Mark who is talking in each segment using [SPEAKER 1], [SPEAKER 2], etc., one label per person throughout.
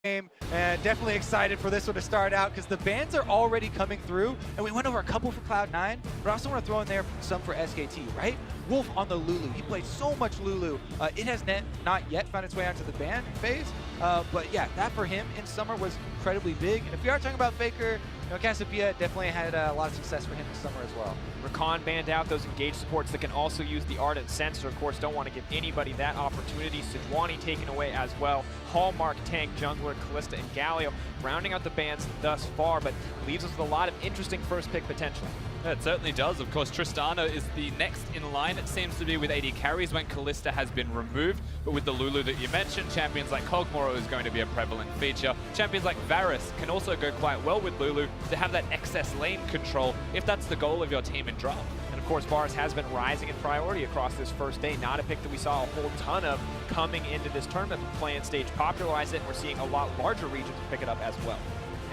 [SPEAKER 1] game, and definitely excited for this one to start out because the bans are already coming through, and we went over a couple for Cloud9, but I also want to throw in there some for Spectate, right? Wolf on the Lulu. He plays so much Lulu. It has not yet found its way onto the ban phase, but yeah, that for him in summer was incredibly big. And if we are talking about Faker, you know, Cassiopeia definitely had a lot of success for him this summer as well.
[SPEAKER 2] Rakan banned out those engaged supports that can also use the Ardent Sensor. Of course, don't want to give anybody that opportunity. Sejuani taken away as well. Hallmark, Tank, Jungler, Kalista, and Galio rounding out the bans thus far, but leaves us with a lot of interesting first pick potential.
[SPEAKER 3] Yeah, it certainly does. Of course, Tristana is the next in line, it seems to be, with AD carries when Kalista has been removed. But with the Lulu that you mentioned, champions like Kog'Maw is going to be a prevalent feature. Champions like Varus can also go quite well with Lulu to have that excess lane control if that's the goal of your team in draft.
[SPEAKER 2] And of course, Varus has been rising in priority across this first day. Not a pick that we saw a whole ton of coming into this tournament. The play-in stage popularized it, and we're seeing a lot larger regions pick it up as well.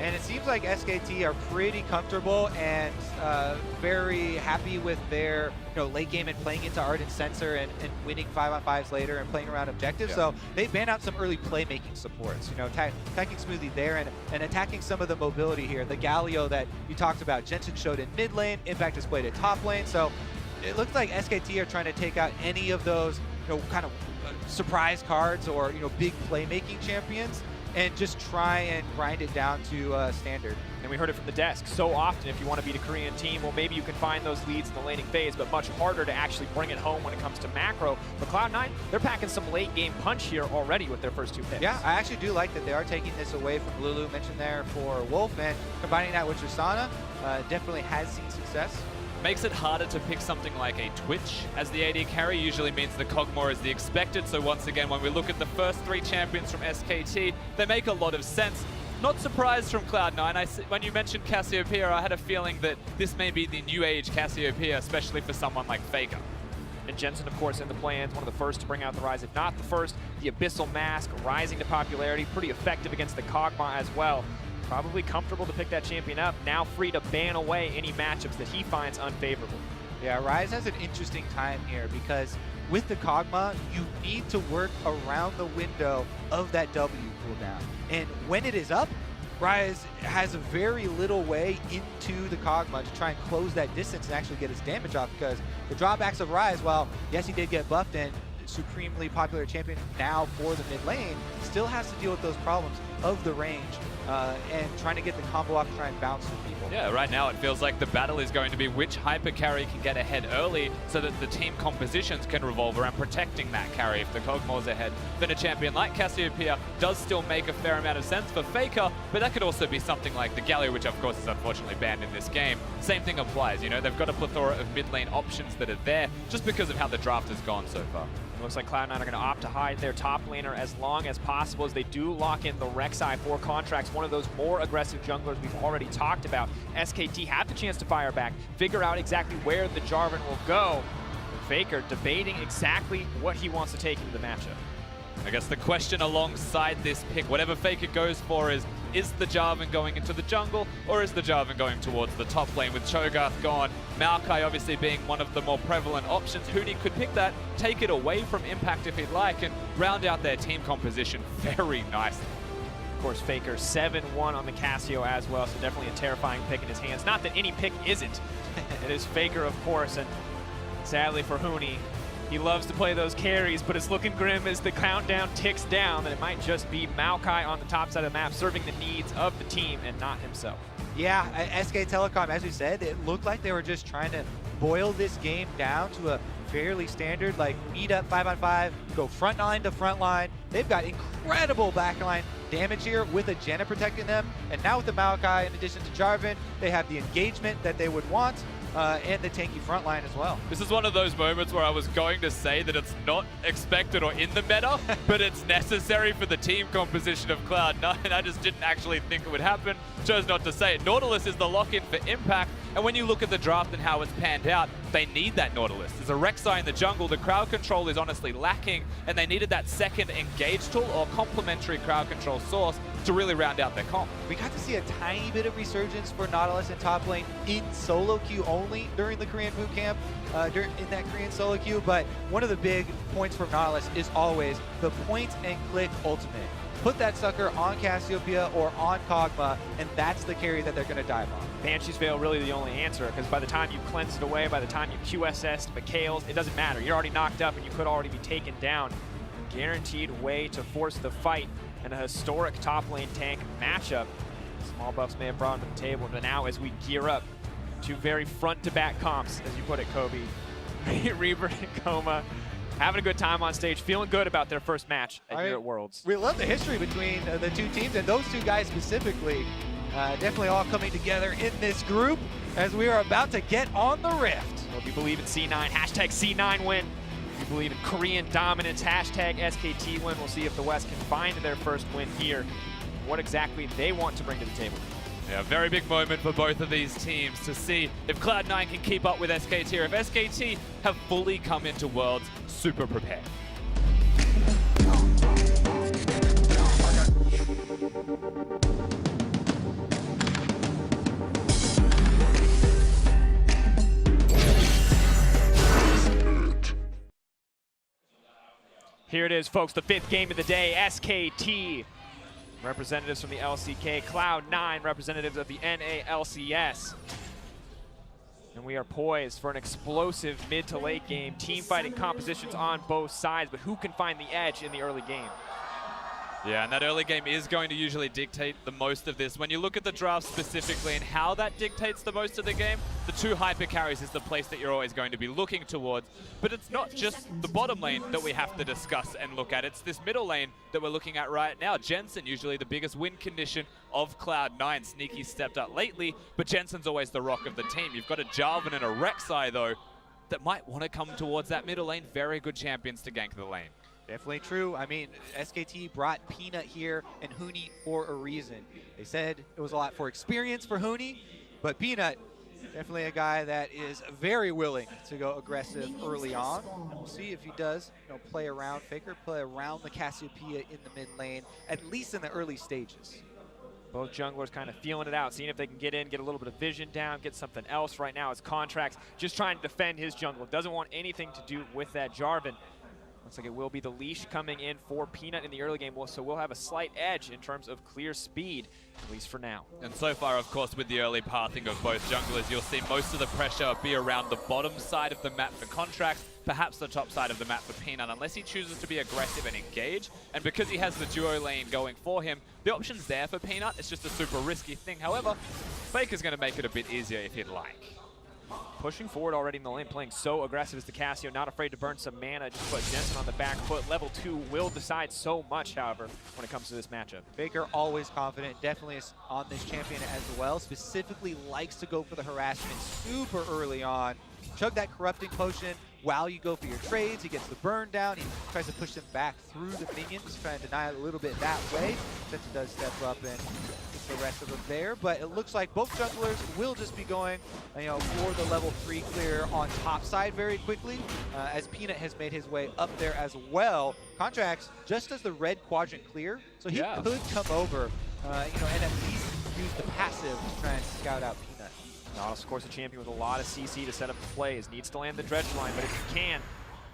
[SPEAKER 1] And it seems like Spectate are pretty comfortable and very happy with their late game and playing into Ardent Sensor and winning 5-on-5s later and playing around objectives. Yeah. So they ban out some early playmaking supports, attacking Smoothie there and attacking some of the mobility here. The Galio that you talked about, Jensen showed in mid lane, Impact displayed at top lane. So it looks like Spectate are trying to take out any of those kind of surprise cards or big playmaking champions and just try and grind it down to standard.
[SPEAKER 2] And we heard it from the desk. So often, if you want to beat a Korean team, well, maybe you can find those leads in the laning phase, but much harder to actually bring it home when it comes to macro. But Cloud9, they're packing some late game punch here already with their first two picks.
[SPEAKER 1] Yeah, I actually do like that they are taking this away from Lulu, mentioned there, for Wolf, and combining that with Tristana definitely has seen success.
[SPEAKER 3] Makes it harder to pick something like a Twitch as the AD carry. Usually means the Kog'Maw is the expected. So once again, when we look at the first three champions from Spectate, they make a lot of sense. Not surprised from Cloud9. When you mentioned Cassiopeia, I had a feeling that this may be the new age Cassiopeia, especially for someone like Faker.
[SPEAKER 2] And Jensen, of course, in the plans, one of the first to bring out the Rise, if not the first. The Abyssal Mask rising to popularity, pretty effective against the Kog'Maw as well. Probably comfortable to pick that champion up, now free to ban away any matchups that he finds unfavorable.
[SPEAKER 1] Yeah, Rise has an interesting time here because with the Kog'Maw, you need to work around the window of that W cooldown. And when it is up, Rise has a very little way into the Kog'Maw to try and close that distance and actually get his damage off, because the drawbacks of Rise, while yes, he did get buffed and supremely popular champion now for the mid lane, still has to deal with those problems of the range and trying to get the combo off and try and bounce with people.
[SPEAKER 3] Yeah, right now it feels like the battle is going to be which hyper carry can get ahead early so that the team compositions can revolve around protecting that carry. If the Kog'Maw's ahead, then a champion like Cassiopeia does still make a fair amount of sense for Faker, but that could also be something like the Galio, which of course is unfortunately banned in this game. Same thing applies, they've got a plethora of mid lane options that are there just because of how the draft has gone so far.
[SPEAKER 2] It looks like Cloud9 are going to opt to hide their top laner as long as possible as they do lock in the Rek'Sai for Contractz, one of those more aggressive junglers we've already talked about. Spectate have the chance to fire back, figure out exactly where the Jarvan will go. Faker debating exactly what he wants to take into the matchup.
[SPEAKER 3] I guess the question alongside this pick, whatever Faker goes for, is the Jarvan going into the jungle, or is the Jarvan going towards the top lane with Cho'Gath gone? Mlxg obviously being one of the more prevalent options. Huni could pick that, take it away from Impact if he'd like, and round out their team composition very nicely.
[SPEAKER 2] Of course, Faker 7-1 on the Cassio as well, so definitely a terrifying pick in his hands. Not that any pick isn't. It is Faker, of course, and sadly for Huni, he loves to play those carries, but it's looking grim as the countdown ticks down that it might just be Mlxg on the top side of the map serving the needs of the team and not himself.
[SPEAKER 1] Yeah, SK Telecom, as we said, it looked like they were just trying to boil this game down to a fairly standard, meet up 5-on-5, go front line to front line. They've got incredible backline damage here with a Janna protecting them, and now with the Mlxg in addition to Jarvan, they have the engagement that they would want. And the tanky front line as well.
[SPEAKER 3] This is one of those moments where I was going to say that it's not expected or in the meta, but it's necessary for the team composition of Cloud9. I just didn't actually think it would happen. Chose not to say it. Nautilus is the lock-in for Impact, and when you look at the draft and how it's panned out, they need that Nautilus. There's a Rek'Sai in the jungle. The crowd control is honestly lacking, and they needed that second engage tool or complementary crowd control source to really round out their comp.
[SPEAKER 1] We got to see a tiny bit of resurgence for Nautilus in top lane in solo queue only during the Korean boot camp, in that Korean solo queue, but one of the big points from Nautilus is always the point and click ultimate. put that sucker on Cassiopeia or on Kog'Maw, and that's the carry that they're going to dive on.
[SPEAKER 2] Banshee's Veil really the only answer, because by the time you cleanse it away, by the time you QSS Mikhail's, it doesn't matter. You're already knocked up and you could already be taken down. Guaranteed way to force the fight in a historic top lane tank matchup. Small buffs may have brought them to the table, but now as we gear up, two very front-to-back comps, as you put it, Covey. Reaver and Coma having a good time on stage, feeling good about their first match here at Worlds.
[SPEAKER 1] We love the history between the two teams, and those two guys specifically, definitely all coming together in this group as we are about to get on the Rift.
[SPEAKER 2] Well, if you believe in C9, hashtag C9 win. If you believe in Korean dominance, hashtag SKT win. We'll see if the West can find their first win here, what exactly they want to bring to the table.
[SPEAKER 3] Yeah, very big moment for both of these teams to see if Cloud9 can keep up with SKT, or if SKT have fully come into Worlds super prepared.
[SPEAKER 2] Here it is, folks, the 5th game of the day. SKT, representatives from the LCK, Cloud9, representatives of the NALCS. And we are poised for an explosive mid to late game. Team fighting compositions on both sides, but who can find the edge in the early game?
[SPEAKER 3] Yeah, and that early game is going to usually dictate the most of this. When you look at the draft specifically and how that dictates the most of the game, the two hyper carries is the place that you're always going to be looking towards. But it's not just the bottom lane that we have to discuss and look at. It's this middle lane that we're looking at right now. Jensen, usually the biggest win condition of Cloud9. Sneaky stepped up lately, but Jensen's always the rock of the team. You've got a Jarvan and a Rek'Sai, though, that might want to come towards that middle lane. Very good champions to gank the lane.
[SPEAKER 1] Definitely true. I mean, SKT brought Peanut here and Huni for a reason. They said it was a lot for experience for Huni, but Peanut, definitely a guy that is very willing to go aggressive early on. And we'll see if he does, play around Faker, play around the Cassiopeia in the mid lane, at least in the early stages.
[SPEAKER 2] Both junglers kind of feeling it out, seeing if they can get in, get a little bit of vision down, get something else. Right now, it's Contractz just trying to defend his jungle. Doesn't want anything to do with that Jarvan. Looks like it will be the leash coming in for Peanut in the early game, so we'll have a slight edge in terms of clear speed, at least for now.
[SPEAKER 3] And so far, of course, with the early pathing of both junglers, you'll see most of the pressure be around the bottom side of the map for Contractz, perhaps the top side of the map for Peanut, unless he chooses to be aggressive and engage. And because he has the duo lane going for him, the option's there for Peanut. It's just a super risky thing. However, Faker's going to make it a bit easier if he'd like.
[SPEAKER 2] Pushing forward already in the lane, playing so aggressive as the Cassio, not afraid to burn some mana, just put Jensen on the back foot. Level 2 will decide so much, however, when it comes to this matchup.
[SPEAKER 1] Faker always confident, definitely is on this champion as well, specifically likes to go for the harassment super early on. Chug that corrupting potion while you go for your trades. He gets the burn down, he tries to push them back through the minions, trying to deny it a little bit that way. Jensen does step up and gets the rest of them there, but it looks like both junglers will just be going for the level 3 clear on top side very quickly, as Peanut has made his way up there as well. Contractz just does the red quadrant clear, so he could come over and at least use the passive to try and scout out Peanut.
[SPEAKER 2] Nautilus, of course, a champion with a lot of CC to set up the plays. Needs to land the dredge line, but if he can,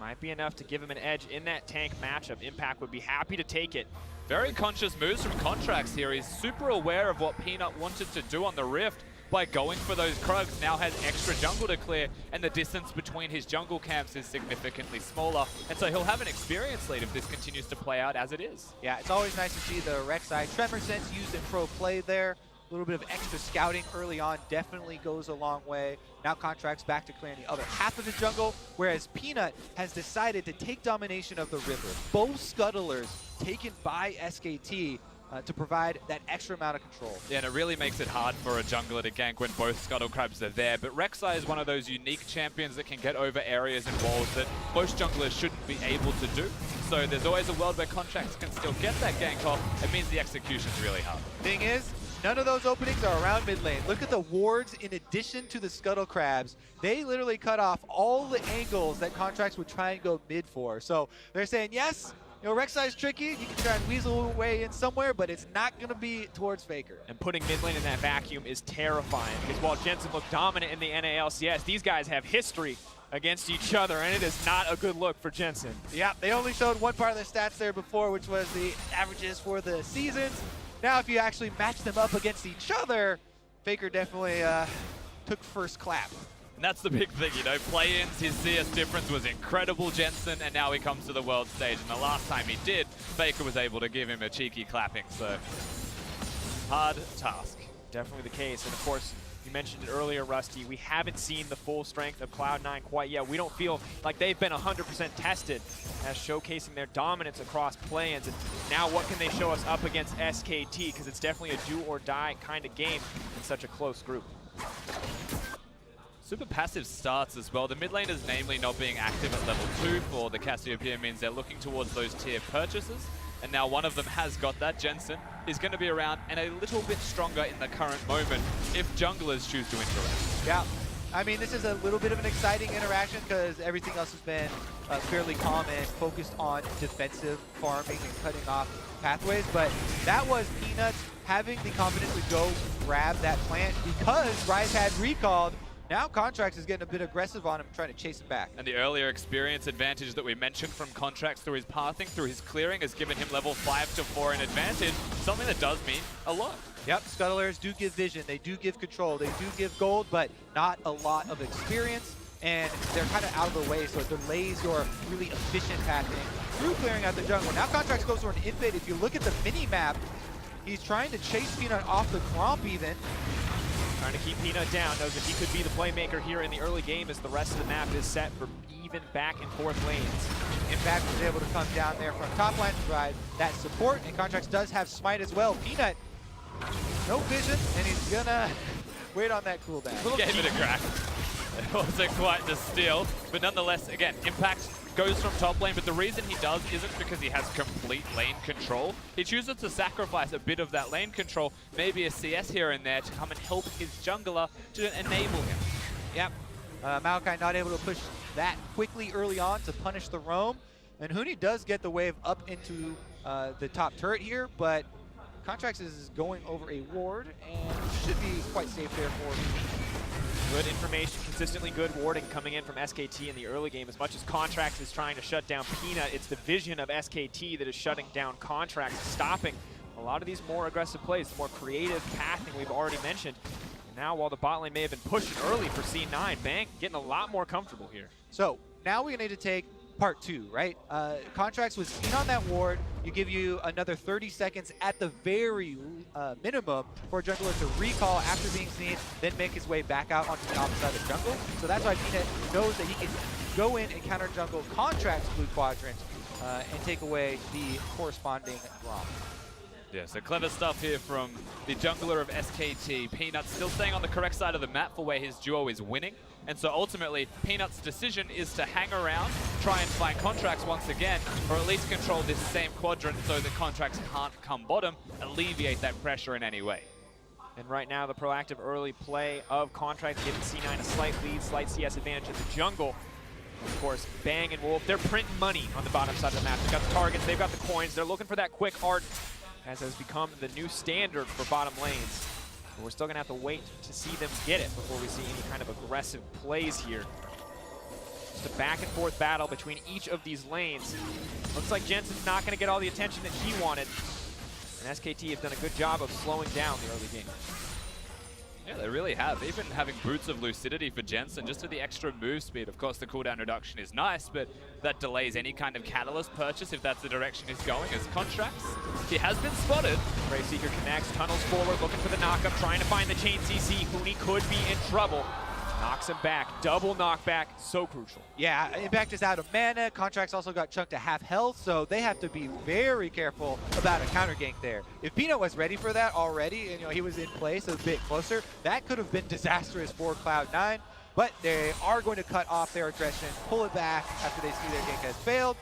[SPEAKER 2] might be enough to give him an edge in that tank matchup. Impact would be happy to take it.
[SPEAKER 3] Very conscious moves from Contractz here. He's super aware of what Peanut wanted to do on the Rift by going for those Krugs. Now has extra jungle to clear, and the distance between his jungle camps is significantly smaller. And so he'll have an experience lead if this continues to play out as it is.
[SPEAKER 1] Yeah, it's always nice to see the Rek'Sai Tremor Sense used in pro play there. A little bit of extra scouting early on definitely goes a long way. Now Contractz back to clearing the other half of his jungle, whereas Peanut has decided to take domination of the river. Both scuttlers taken by SKT to provide that extra amount of control.
[SPEAKER 3] Yeah, and it really makes it hard for a jungler to gank when both Scuttle Crabs are there. But Rek'Sai is one of those unique champions that can get over areas and walls that most junglers shouldn't be able to do. So there's always a world where Contractz can still get that gank off. It means the execution's really hard.
[SPEAKER 1] Thing is, none of those openings are around mid lane. Look at the wards in addition to the Scuttle Crabs. They literally cut off all the angles that Contractz would try and go mid for. So they're saying, yes, Rek'Sai's tricky. You can try and weasel away in somewhere, but it's not going to be towards Faker.
[SPEAKER 2] And putting mid lane in that vacuum is terrifying, because while Jensen looked dominant in the NALCS, these guys have history against each other, and it is not a good look for Jensen.
[SPEAKER 1] Yeah, they only showed one part of the stats there before, which was the averages for the seasons. Now, if you actually match them up against each other, Faker definitely took first clap.
[SPEAKER 3] And that's the big thing, you know, play-ins, his CS difference was incredible, Jensen, and now he comes to the world stage. And the last time he did, Faker was able to give him a cheeky clapping, so hard task.
[SPEAKER 2] Definitely the case, and of course, you mentioned it earlier, Rusty, we haven't seen the full strength of Cloud9 quite yet. We don't feel like they've been 100% tested as showcasing their dominance across play-ins. And now what can they show us up against SKT? Because it's definitely a do-or-die kind of game in such a close group.
[SPEAKER 3] Super passive starts as well. The mid laners namely not being active at level 2 for the Cassiopeia means they're looking towards those tier purchases. And now one of them has got that. Jensen is going to be around and a little bit stronger in the current moment if junglers choose to interact.
[SPEAKER 1] Yeah, I mean, this is a little bit of an exciting interaction because everything else has been fairly calm and focused on defensive farming and cutting off pathways. But that was Peanuts having the confidence to go grab that plant because Rise had recalled. Now Contractz is getting a bit aggressive on him, trying to chase him back.
[SPEAKER 3] And the earlier experience advantage that we mentioned from Contractz through his pathing, through his clearing, has given him level 5 to 4 in advantage, something that does mean a lot.
[SPEAKER 1] Yep, Scuttlers do give vision, they do give control, they do give gold, but not a lot of experience, and they're kind of out of the way, so it delays your really efficient pathing through clearing out the jungle. Now Contractz goes for an invade. If you look at the mini-map, he's trying to chase Peanut off the Gromp even.
[SPEAKER 2] Trying to keep Peanut down, knows that he could be the playmaker here in the early game as the rest of the map is set for even back and forth lanes.
[SPEAKER 1] Impact was able to come down there from top line to provide that support, and Contractz does have smite as well. Peanut, no vision, and he's gonna wait on that cooldown.
[SPEAKER 3] Gave it a crack. It wasn't quite the steal, but nonetheless, again, Impact goes from top lane, but the reason he does isn't because he has complete lane control. He chooses to sacrifice a bit of that lane control, maybe a CS here and there, to come and help his jungler to enable him.
[SPEAKER 1] Yep, Mlxg not able to push that quickly early on to punish the roam, and Huni does get the wave up into the top turret here, but Contractz is going over a ward and should be quite safe there for Huni.
[SPEAKER 2] Good information, consistently good warding coming in from SKT in the early game. As much as Contractz is trying to shut down Peanut, it's the vision of SKT that is shutting down Contractz, stopping a lot of these more aggressive plays, the more creative pathing we've already mentioned. And now, while the bot lane may have been pushing early for C9, Bang getting a lot more comfortable here.
[SPEAKER 1] So now we need to take part 2, right? Contractz was in on that ward. You give you another 30 seconds at the very minimum for a jungler to recall after being seen, then make his way back out onto the opposite side of the jungle. So that's why Peanut knows that he can go in and counter jungle Contractz blue quadrant and take away the corresponding Gromp.
[SPEAKER 3] Yeah, so clever stuff here from the jungler of SKT. Peanut still staying on the correct side of the map for where his duo is winning. And so ultimately, Peanut's decision is to hang around, try and find Contractz once again, or at least control this same quadrant so that Contractz can't come bottom, alleviate that pressure in any way.
[SPEAKER 2] And right now, the proactive early play of Contractz giving C9 a slight lead, slight CS advantage in the jungle. Of course, Bang and Wolf, they're printing money on the bottom side of the map. They've got the targets, they've got the coins, they're looking for that quick art, as has become the new standard for bottom lanes. But we're still going to have to wait to see them get it before we see any kind of aggressive plays here. Just a back and forth battle between each of these lanes. Looks like Jensen's not going to get all the attention that he wanted. And SKT have done a good job of slowing down the early game.
[SPEAKER 3] Yeah, they really have. Even having Boots of Lucidity for Jensen, just for the extra move speed. Of course, the cooldown reduction is nice, but that delays any kind of catalyst purchase if that's the direction he's going. As Contractz, he has been spotted.
[SPEAKER 2] Brave Seeker connects, tunnels forward, looking for the knockup, trying to find the chain CC. Huni could be in trouble. Knocks him back. Double knockback, so crucial.
[SPEAKER 1] Yeah, Impact is out of mana. Contractz also got chunked to half health, so they have to be very careful about a counter gank there. If Peanut was ready for that already, and he was in place a bit closer, that could have been disastrous for Cloud9. But they are going to cut off their aggression, pull it back after they see their gank has failed.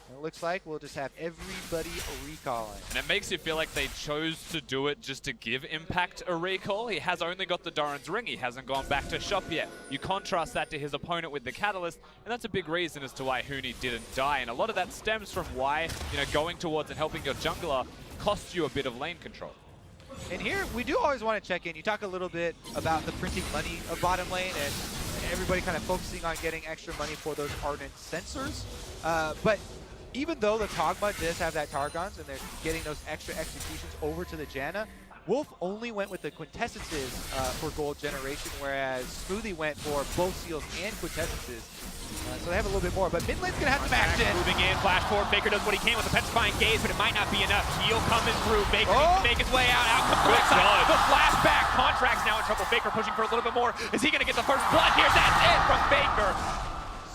[SPEAKER 1] And it looks like we'll just have everybody recalling.
[SPEAKER 3] And it makes you feel like they chose to do it just to give Impact a recall. He has only got the Doran's Ring. He hasn't gone back to shop yet. You contrast that to his opponent with the Catalyst, and that's a big reason as to why Huni didn't die. And a lot of that stems from why, going towards and helping your jungler costs you a bit of lane control.
[SPEAKER 1] And here, we do always want to check in. You talk a little bit about the printing money of bottom lane and everybody kind of focusing on getting extra money for those Ardent sensors. But even though the Kog'Maw does have that Targons and they're getting those extra executions over to the Janna, Wolf only went with the Quintessences for gold generation, whereas Smoothie went for both seals and Quintessences. So they have a little bit more, but mid lane's gonna have some action.
[SPEAKER 2] Moving in, flash forward. Faker does what he can with the petrifying gaze, but it might not be enough. Heal coming through. Faker needs to make his way out. Out comes Broxah. The flashback. Contractz now in trouble. Faker pushing for a little bit more. Is he gonna get the first blood here? That's it from Faker.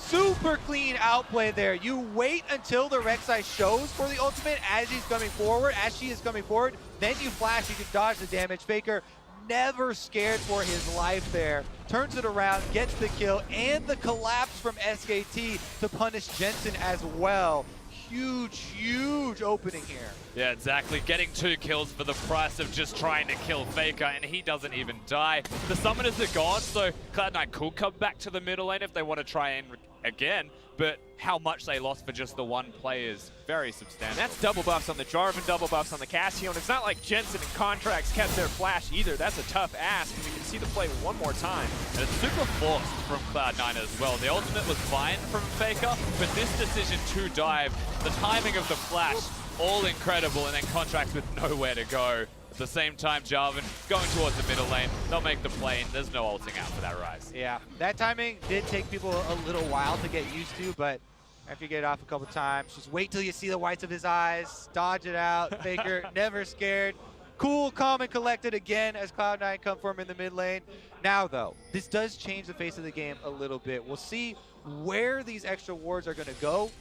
[SPEAKER 1] Super clean outplay there. You wait until the Rek'Sai shows for the ultimate as he's coming forward, as she is coming forward. Then you flash, you can dodge the damage. Faker never scared for his life there. Turns it around, gets the kill, and the collapse from SKT to punish Jensen as well. Huge, huge opening here.
[SPEAKER 3] Yeah, exactly. Getting 2 kills for the price of just trying to kill Faker, and he doesn't even die. The summoners are gone, so Cloud9 could come back to the middle lane if they want to try and again, but how much they lost for just the one play is very substantial.
[SPEAKER 2] And that's double buffs on the Jarvan, double buffs on the Cassio, and it's not like Jensen and Contractz kept their flash either. That's a tough ask, and we can see the play one more time.
[SPEAKER 3] And it's super forced from Cloud9 as well. The ultimate was fine from Faker, but this decision to dive, the timing of the flash, all incredible, and then Contractz with nowhere to go. At the same time, Jarvan going towards the middle lane. They'll make the play, and there's no ulting out for that rise.
[SPEAKER 1] Yeah, that timing did take people a little while to get used to, but after you get it off a couple times, just wait till you see the whites of his eyes, dodge it out. Faker never scared. Cool, calm, and collected again as Cloud9 come for him in the mid lane. Now, though, this does change the face of the game a little bit. We'll see where these extra wards are going to go.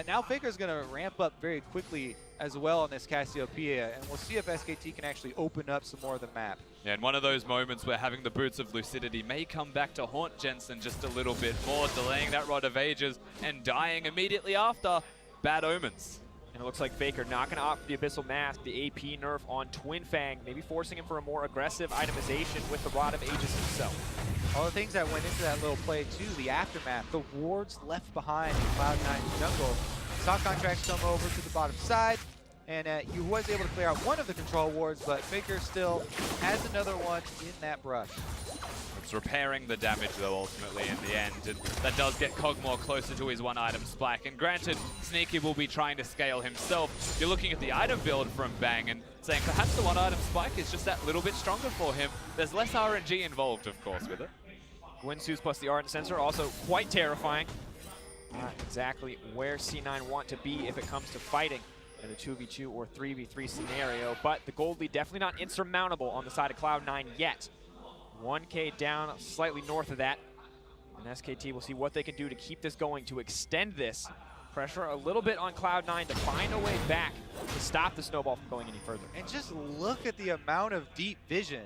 [SPEAKER 1] Now Faker's going to ramp up very quickly as well on this Cassiopeia, and we'll see if SKT can actually open up some more of the map.
[SPEAKER 3] Yeah, and one of those moments where having the Boots of Lucidity may come back to haunt Jensen just a little bit more, delaying that Rod of Ages and dying immediately after. Bad omens.
[SPEAKER 2] And it looks like Faker not going to opt for the Abyssal Mask, the AP nerf on Twin Fang, maybe forcing him for a more aggressive itemization with the Rod of Ages himself.
[SPEAKER 1] All the things that went into that little play too, the aftermath, the wards left behind in Cloud9's jungle. Saw Contractz come over to the bottom side, and he was able to clear out one of the control wards, but Faker still has another one in that brush.
[SPEAKER 3] It's repairing the damage though ultimately in the end, and that does get Kog'Maw closer to his 1-item spike. And granted, Sneaky will be trying to scale himself. You're looking at the item build from Bang and saying perhaps the 1-item spike is just that little bit stronger for him. There's less RNG involved, of course, with it.
[SPEAKER 2] Windsuits plus the Ardent Sensor, also quite terrifying. Not exactly where C9 want to be if it comes to fighting in a 2v2 or 3v3 scenario, but the gold lead definitely not insurmountable on the side of Cloud9 yet. 1K down, slightly north of that. And SKT will see what they can do to keep this going, to extend this. Pressure a little bit on Cloud9 to find a way back to stop the snowball from going any further.
[SPEAKER 1] And just look at the amount of deep vision.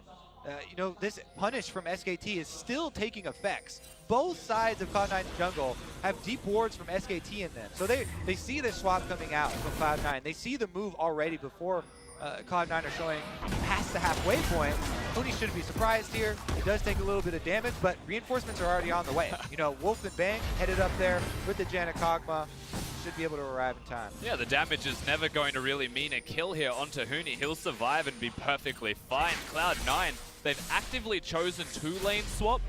[SPEAKER 1] You know, this punish from SKT is still taking effects. Both sides of Cloud9's jungle have deep wards from SKT in them. So they see the swap coming out from Cloud9. They see the move already before Cloud9 are showing past the halfway point. Huni shouldn't be surprised here. It does take a little bit of damage, but reinforcements are already on the way. You know, Wolf and Bang headed up there with the Janna Kog'Maw. Should be able to arrive in time.
[SPEAKER 3] Yeah, the damage is never going to really mean a kill here onto Huni. He'll survive and be perfectly fine. Cloud9, they've actively chosen 2-lane swap,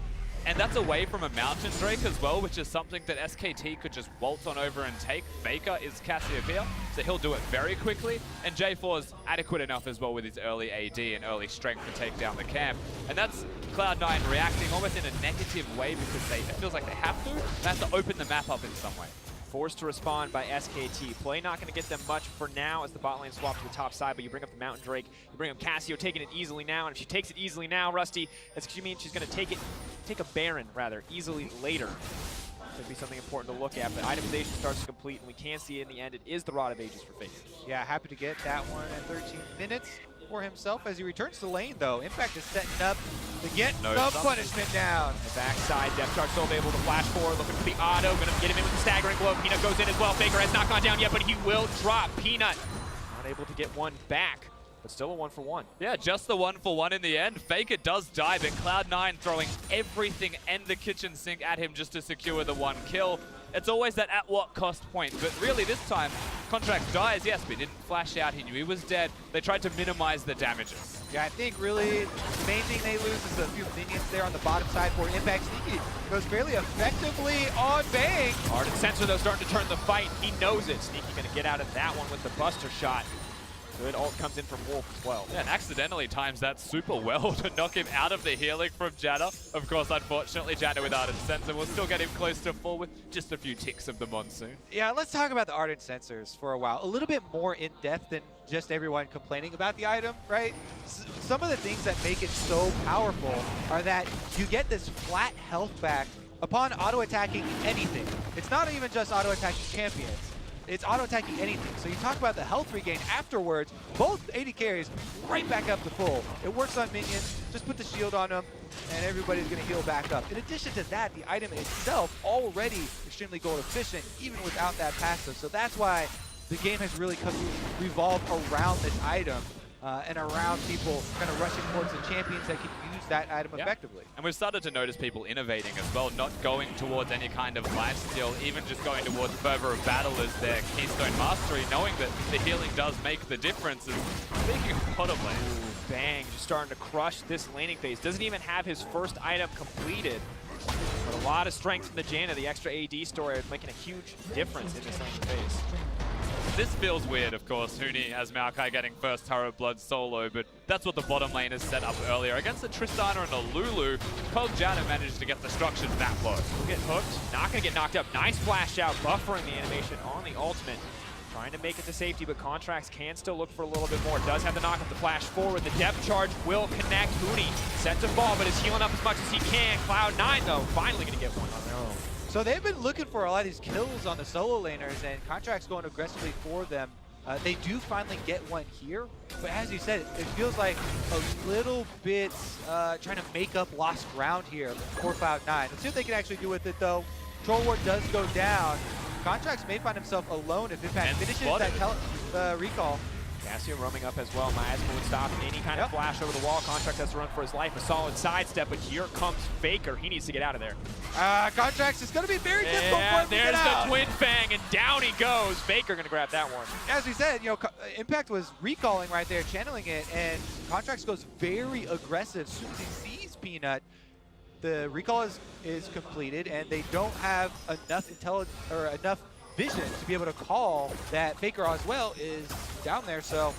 [SPEAKER 3] and that's away from a Mountain Drake as well, which is something that SKT could just waltz on over and take. Faker is Cassiopeia, so he'll do it very quickly, and J4's adequate enough as well with his early AD and early strength to take down the camp. And that's Cloud9 reacting almost in a negative way because it feels like they have to. They have to open the map up in some way.
[SPEAKER 2] Forced to respond by SKT. Play not going to get them much for now as the bot lane swaps to the top side, but you bring up the Mountain Drake, you bring up Cassio taking it easily now, and if she takes it easily now, Rusty, that's what you mean she's going to take a Baron, rather, easily later. Could be something important to look at, but itemization starts to complete, and we can see in the end it is the Rod of Ages for Faker.
[SPEAKER 1] Yeah, happy to get that one at 13 minutes for himself as he returns to lane, though. Impact is setting up to get some punishment down.
[SPEAKER 2] The backside, Death Star still able to flash forward, looking for the auto, going to get him in with the staggering blow. Peanut goes in as well. Faker has not gone down yet, but he will drop. Peanut not able to get one back, but still a 1-for-1.
[SPEAKER 3] Yeah, just the 1-for-1 in the end. Faker does die, but Cloud9 throwing everything and the kitchen sink at him just to secure the 1 kill. It's always that at what cost point, but really this time, Contractz dies, yes, but he didn't flash out, he knew he was dead. They tried to minimize the damages.
[SPEAKER 1] Yeah, I think really the main thing they lose is a few minions there on the bottom side for Impact. Sneaky goes fairly effectively on Bang.
[SPEAKER 2] Ardent Sensor, though, starting to turn the fight. He knows it. Sneaky going to get out of that one with the Buster shot. Good ult comes in from Wolf as well.
[SPEAKER 3] Yeah, and accidentally times that super well to knock him out of the healing from Janna. Of course, unfortunately, Janna with Ardent Sensor will still get him close to full with just a few ticks of the Monsoon.
[SPEAKER 1] Yeah, let's talk about the Ardent Sensors for a while. A little bit more in depth than just everyone complaining about the item, right? Some of the things that make it so powerful are that you get this flat health back upon auto-attacking anything. It's not even just auto-attacking champions. It's auto-attacking anything. So you talk about the health regain afterwards, both AD carries right back up to full. It works on minions, just put the shield on them, and everybody's gonna heal back up. In addition to that, the item itself already extremely gold efficient, even without that passive. So that's why the game has really come to revolve around this item and around people kind of rushing towards the champions that can use that item effectively.
[SPEAKER 3] And we've started to notice people innovating as well, not going towards any kind of lifesteal, even just going towards fervor of battle as their keystone mastery, knowing that the healing does make the difference. And speaking of bottom lane,
[SPEAKER 2] Bang, just starting to crush this laning phase. Doesn't even have his first item completed. But a lot of strength from the Janna, the extra AD story, making a huge difference in this laning phase.
[SPEAKER 3] this feels weird, of course. Huni as Mlxg getting first turret blood solo, but that's what the bottom lane has set up earlier. Against a Tristana and a Lulu, Janna managed to get the structures that low.
[SPEAKER 2] We'll get hooked, not gonna get knocked up. Nice flash out, buffering the animation on the ultimate. Trying to make it to safety, but Contractz can still look for a little bit more. Does have the knock up, the flash forward. The depth charge will connect. Huni set to fall, but is healing up as much as he can. Cloud9, though, finally going to get one on their own.
[SPEAKER 1] So they've been looking for a lot of these kills on the solo laners, and Contractz going aggressively for them. They do finally get one here, but as you said, it feels like a little bit trying to make up lost ground here for Cloud9. Let's see what they can actually do with it, though. Troll Ward does go down. Contractz may find himself alone if Impact finishes that recall.
[SPEAKER 2] Cassio roaming up as well. Miasma would stop any kind of flash over the wall. Contractz has to run for his life. A solid sidestep, but here comes Faker. He needs to get out of there.
[SPEAKER 1] Contractz is going to be very difficult for him to get out.
[SPEAKER 2] There's the Twin Fang, and down he goes. Faker going to grab that one.
[SPEAKER 1] As we said, you know, Impact was recalling right there, channeling it, and Contractz goes very aggressive as soon as he sees Peanut. The recall is completed, and they don't have enough intelligence or enough vision to be able to call that Faker as well is down there. So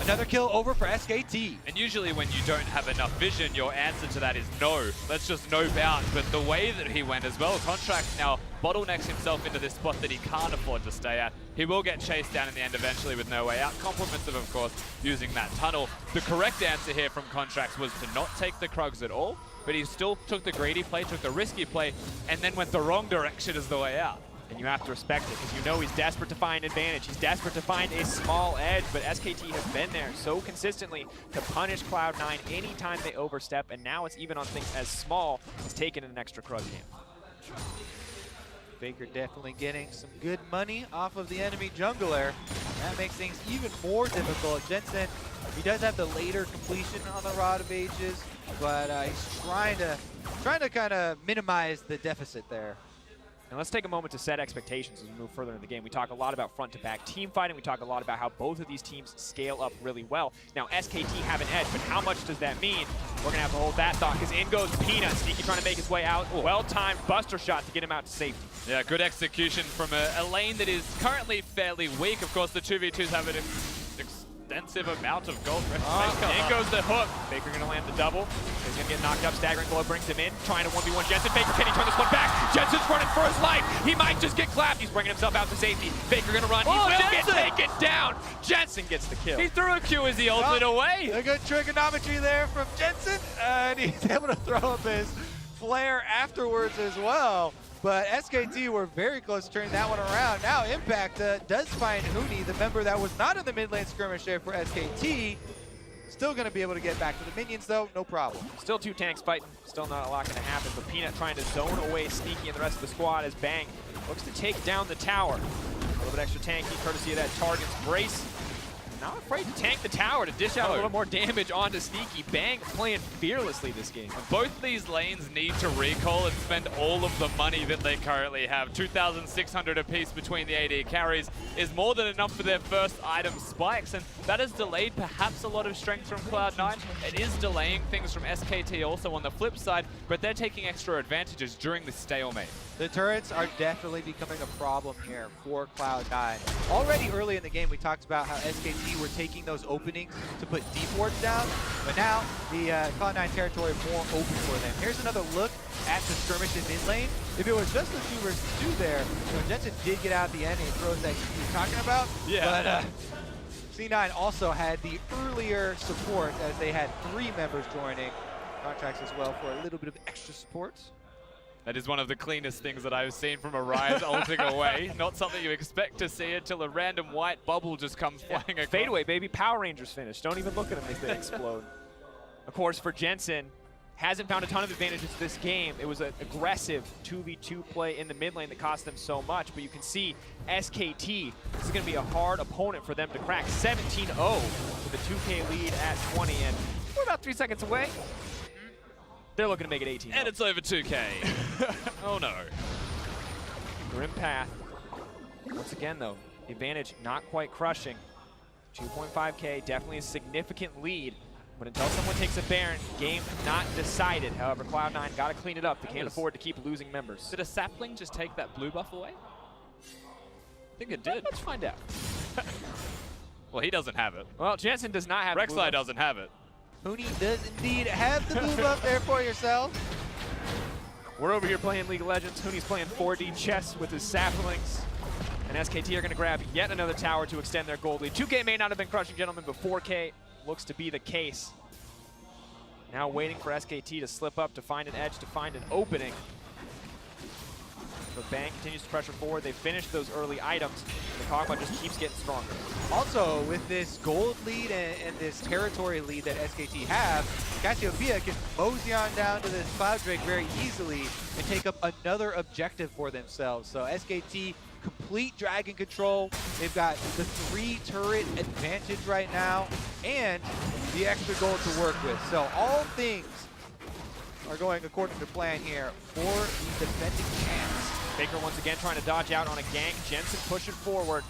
[SPEAKER 1] another kill over for Spectate.
[SPEAKER 3] And usually when you don't have enough vision, your answer to that is no. Let's just nope out. But the way that he went as well, Contractz now bottlenecks himself into this spot that he can't afford to stay at. He will get chased down in the end eventually with no way out. Compliments of course, using that tunnel. The correct answer here from Contractz was to not take the Krugs at all, but he still took the greedy play, took the risky play, and then went the wrong direction as the way out.
[SPEAKER 2] And you have to respect it, because you know he's desperate to find advantage. He's desperate to find a small edge, but Spectate has been there so consistently to punish Cloud9 anytime they overstep, and now it's even on things as small as taking an extra Krug game.
[SPEAKER 1] Faker definitely getting some good money off of the enemy jungler. That makes things even more difficult. Jensen, he does have the later completion on the Rod of Ages, but he's trying to kind of minimize the deficit there.
[SPEAKER 2] And let's take a moment to set expectations as we move further in the game. We talk a lot about front-to-back team fighting. We talk a lot about how both of these teams scale up really well. Now, Spectate have an edge, but how much does that mean? We're going to have to hold that thought, because in goes Peanut. Sneaky trying to make his way out. Well-timed Buster shot to get him out to safety.
[SPEAKER 3] Yeah, good execution from a lane that is currently fairly weak. Of course, the 2v2s have an extensive amount of gold.
[SPEAKER 2] In goes the hook. Faker going to land the double. He's going to get knocked up. Staggering blow brings him in. Trying to 1v1 Jensen. Faker, can he turn this one back? Jensen's running for his life. He might just get clapped. He's bringing himself out to safety. Faker going to run. He will get taken down. Jensen gets the kill.
[SPEAKER 3] He threw a Q as he ulted away.
[SPEAKER 1] A good trigonometry there from Jensen, and he's able to throw up his flare afterwards as well. But Spectate were very close to turning that one around. Now Impact does find Huni, the member that was not in the mid lane skirmish there for Spectate. Still going to be able to get back to the minions, though, no problem.
[SPEAKER 2] Still two tanks fighting. Still not a lot going to happen. But Peanut trying to zone away Sneaky and the rest of the squad as Bang looks to take down the tower. A little bit extra tanky, courtesy of that Target's brace. Now afraid to tank the tower to dish out a little more damage onto Sneaky. Bang playing fearlessly this game.
[SPEAKER 3] Both these lanes need to recall and spend all of the money that they currently have. 2,600 apiece between the AD carries is more than enough for their first item spikes, and that has delayed perhaps a lot of strength from Cloud9. It is delaying things from SKT also on the flip side, but they're taking extra advantages during this stalemate.
[SPEAKER 1] The turrets are definitely becoming a problem here for Cloud9. Already early in the game, we talked about how SKT were taking those openings to put deep wards down, but now the Cloud9 territory more open for them. Here's another look at the skirmish in mid lane. If it was just the 2 versus 2 there, Jensen did get out at the end and throws that you're talking about.
[SPEAKER 3] Yeah.
[SPEAKER 1] But C9 also had the earlier support as they had 3 members joining. Contractz as well for a little bit of extra support.
[SPEAKER 3] That is one of the cleanest things that I've seen from a Rise ulting away. Not something you expect to see until a random white bubble just comes flying across.
[SPEAKER 2] Fade away, baby. Power Rangers finish. Don't even look at them as they explode. Of course, for Jensen, hasn't found a ton of advantages this game. It was an aggressive 2v2 play in the mid lane that cost them so much, but you can see SKT, this is going to be a hard opponent for them to crack. 17-0 with a 2K lead at 20, and we're about 3 seconds away. They're looking to make it 18.
[SPEAKER 3] And it's over 2K. Oh no.
[SPEAKER 2] Grim path. Once again though, the advantage not quite crushing. 2.5K, definitely a significant lead. But until someone takes a Baron, game not decided. However, Cloud9 got to clean it up. They can't afford to keep losing members.
[SPEAKER 3] Did a sapling just take that blue buff away? I think it did.
[SPEAKER 2] Let's find out.
[SPEAKER 3] Well, he doesn't have it.
[SPEAKER 2] Well, Jensen does not have
[SPEAKER 3] Rekkles doesn't have it.
[SPEAKER 1] Huni does indeed have the move up there for yourself.
[SPEAKER 2] We're over here playing League of Legends. Huni's playing 4D chess with his saplings. And SKT are going to grab yet another tower to extend their gold lead. 2K may not have been crushing, gentlemen, but 4K looks to be the case. Now waiting for SKT to slip up, to find an edge, to find an opening. But Bang continues to pressure forward. They finished those early items. The Kog'Maw just keeps getting stronger.
[SPEAKER 1] Also, with this gold lead and this territory lead that SKT have, Cassiopeia can mosey on down to this Cloud Drake very easily and take up another objective for themselves. So SKT, complete dragon control. They've got the 3 turret advantage right now and the extra gold to work with. So all things are going according to plan here for the defending champs.
[SPEAKER 2] Faker once again trying to dodge out on a gank. Jensen pushing forward.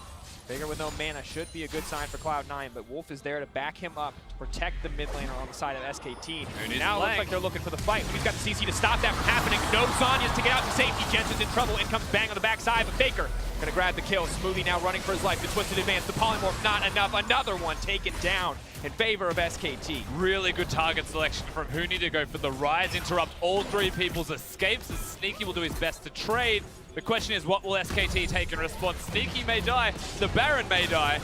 [SPEAKER 2] Faker with no mana should be a good sign for Cloud9, but Wolf is there to back him up to protect the mid laner on the side of SKT. Now it looks like they're looking for the fight. He's got the CC to stop that from happening. No Zhonya's to get out to safety. Jensen's in trouble. In comes Bang on the backside, but Faker gonna grab the kill. Smoothie now running for his life. The twisted advance. The polymorph not enough. Another one taken down in favor of SKT.
[SPEAKER 3] Really good target selection from Huni to go for the Rise, interrupt all 3 people's escapes, as Sneaky will do his best to trade. The question is, what will SKT take in response? Sneaky may die, the Baron may die.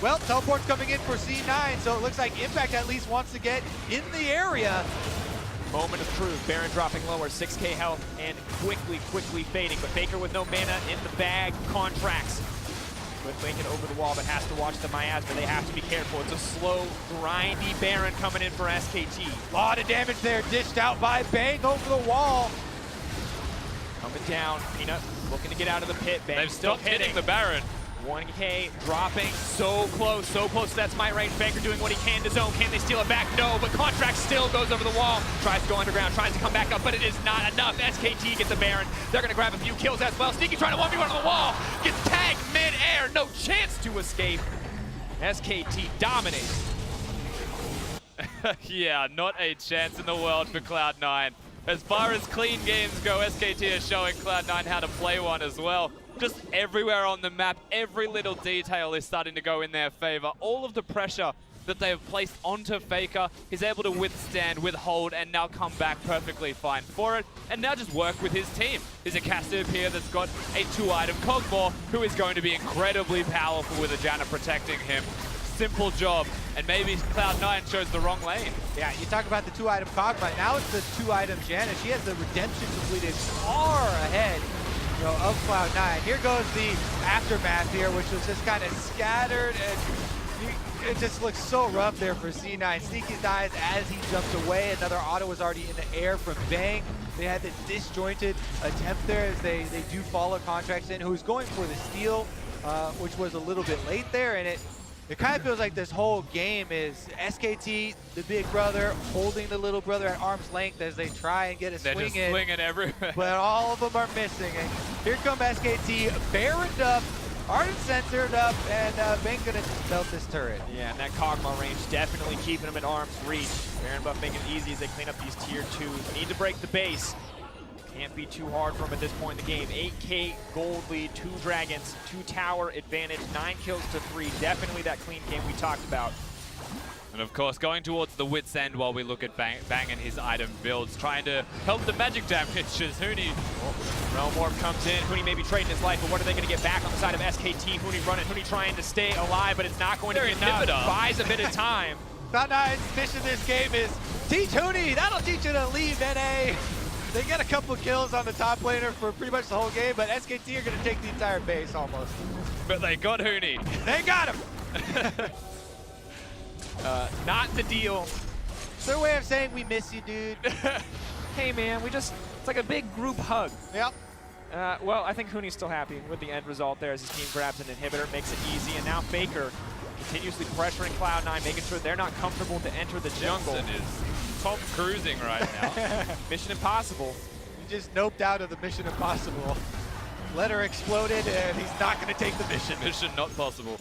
[SPEAKER 1] Well, teleport's coming in for C9, so it looks like Impact at least wants to get in the area.
[SPEAKER 2] Moment of truth. Baron dropping lower, 6K health, and quickly fading. But Faker with no mana in the bag. Contractz could make it over the wall, but has to watch the miasma. They have to be careful. It's a slow, grindy Baron coming in for SKT.
[SPEAKER 1] A lot of damage there, dished out by Bang over the wall.
[SPEAKER 2] Coming down, Peanut looking to get out of the pit. Bang
[SPEAKER 3] They've
[SPEAKER 2] still
[SPEAKER 3] stopped hitting the Baron.
[SPEAKER 2] 1K dropping, so close to that smite range. Faker doing what he can to zone. Can they steal it back? No, but Contractz still goes over the wall. Tries to go underground, tries to come back up, but it is not enough. SKT gets the Baron. They're gonna grab a few kills as well. Sneaky trying to 1v1 on the wall. Gets tagged mid-air, no chance to escape. SKT dominates.
[SPEAKER 3] Yeah, not a chance in the world for Cloud9. As far as clean games go, SKT is showing Cloud9 how to play one as well. Just everywhere on the map, every little detail is starting to go in their favor. All of the pressure that they have placed onto Faker, he's able to withstand, withhold, and now come back perfectly fine for it. And now just work with his team. There's a Cassiopeia that's got a 2-item Cog'Maw, who is going to be incredibly powerful with a Janna protecting him. Simple job, and maybe Cloud9 chose the wrong lane.
[SPEAKER 1] Yeah, you talk about the 2-item Kog'Maw. Now it's the 2-item Janna. She has the redemption completed far ahead, of Cloud9. Here goes the aftermath here, which was just kind of scattered, and it just looks so rough there for C9. Sneaky dies as he jumps away. Another auto was already in the air from Bang. They had the disjointed attempt there as they do follow Contractz in, who's going for the steal, which was a little bit late there, and it It kind of feels like this whole game is SKT, the big brother, holding the little brother at arm's length as they try and get a
[SPEAKER 3] They're
[SPEAKER 1] swing
[SPEAKER 3] just
[SPEAKER 1] in.
[SPEAKER 3] swinging everywhere.
[SPEAKER 1] But all of them are missing. And here come SKT, Baroned up, Ardent censored up, and Ming gonna melt this turret.
[SPEAKER 2] Yeah, and that Kog'Maw range definitely keeping them at arm's reach. Baron buff making it easy as they clean up these tier 2s. Need to break the base. Can't be too hard for him at this point in the game. 8K gold lead, 2 dragons, 2 tower advantage, 9 kills to 3. Definitely that clean game we talked about.
[SPEAKER 3] And of course, going towards the wit's end while we look at Bang and his item builds, trying to help the magic damage as Huni.
[SPEAKER 2] Realm Orb comes in. Huni may be trading his life, but what are they going to get back on the side of SKT? Huni running. Huni trying to stay alive, but it's not going to be enough. Buys a bit of time.
[SPEAKER 1] Cloud9's mission this game is teach Huni. That'll teach you to leave NA. They get a couple kills on the top laner for pretty much the whole game, but SKT are going to take the entire base almost.
[SPEAKER 3] But they got Huni.
[SPEAKER 1] They got him.
[SPEAKER 2] Not the deal.
[SPEAKER 1] It's their way of saying we miss you, dude.
[SPEAKER 2] Hey man, it's like a big group hug.
[SPEAKER 1] Yep.
[SPEAKER 2] Well, I think Huni's still happy with the end result there as his team grabs an inhibitor, makes it easy, and now Faker continuously pressuring Cloud9, making sure they're not comfortable to enter the jungle.
[SPEAKER 3] Jensen is Tom cruising right now.
[SPEAKER 2] Mission impossible.
[SPEAKER 1] He just noped out of the Mission Impossible. Letter exploded, and he's not going to take the mission.
[SPEAKER 3] Mission not possible.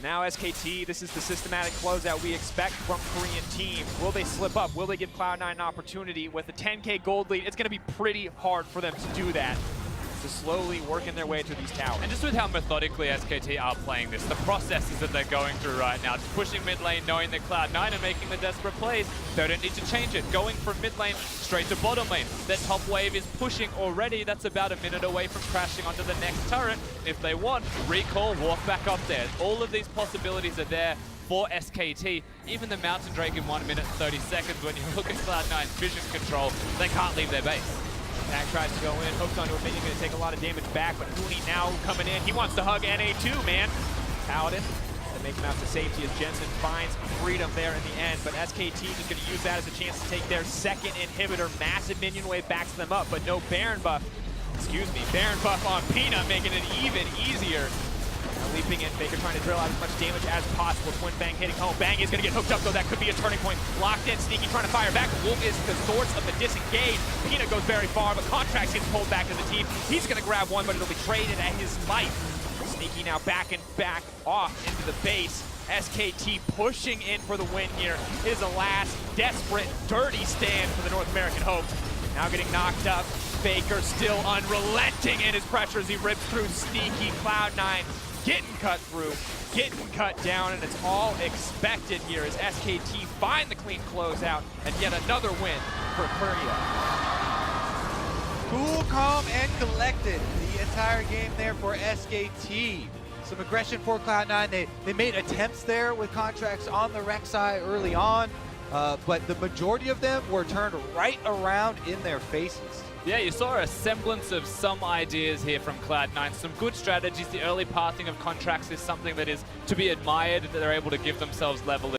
[SPEAKER 2] Now SKT, this is the systematic closeout we expect from Korean teams. Will they slip up? Will they give Cloud9 an opportunity? With a 10K gold lead, it's going to be pretty hard for them to do that. To slowly working their way through these towers.
[SPEAKER 3] And just with how methodically SKT are playing this, the processes that they're going through right now, just pushing mid lane, knowing that Cloud9 are making the desperate plays, they don't need to change it. Going from mid lane straight to bottom lane. Their top wave is pushing already. That's about a minute away from crashing onto the next turret. If they want, recall, walk back up there. All of these possibilities are there for SKT. Even the Mountain Drake in 1 minute and 30 seconds, when you look at Cloud9's vision control, they can't leave their base.
[SPEAKER 2] Pack tries to go in, hooks onto a minion, going to take a lot of damage back, but Huni now coming in. He wants to hug NA too, man. Paladin to make him out to safety as Jensen finds freedom there in the end, but SKT is going to use that as a chance to take their second inhibitor. Massive minion wave backs them up, but no Baron buff. Baron buff on Peanut, making it even easier. Now leaping in, Faker trying to drill out as much damage as possible. Twin Bang hitting home. Bang is going to get hooked up, though. That could be a turning point. Locked in, Sneaky trying to fire back. Wolf is the source of the disengage. Peanut goes very far, but Contractz gets pulled back to the team. He's going to grab one, but it'll be traded at his life. Sneaky now back off into the base. SKT pushing in for the win here. It is a last desperate, dirty stand for the North American hopes. Now getting knocked up. Faker still unrelenting in his pressure as he rips through Sneaky. Cloud9 getting cut through, getting cut down, and it's all expected here as SKT find the clean closeout and yet another win for Korea.
[SPEAKER 1] Cool, calm, and collected the entire game there for SKT. Some aggression for Cloud9. They made attempts there with Contractz on the Rek'Sai early on, but the majority of them were turned right around in their faces.
[SPEAKER 3] Yeah, you saw a semblance of some ideas here from Cloud9. Some good strategies. The early pathing of Contractz is something that is to be admired, that they're able to give themselves level.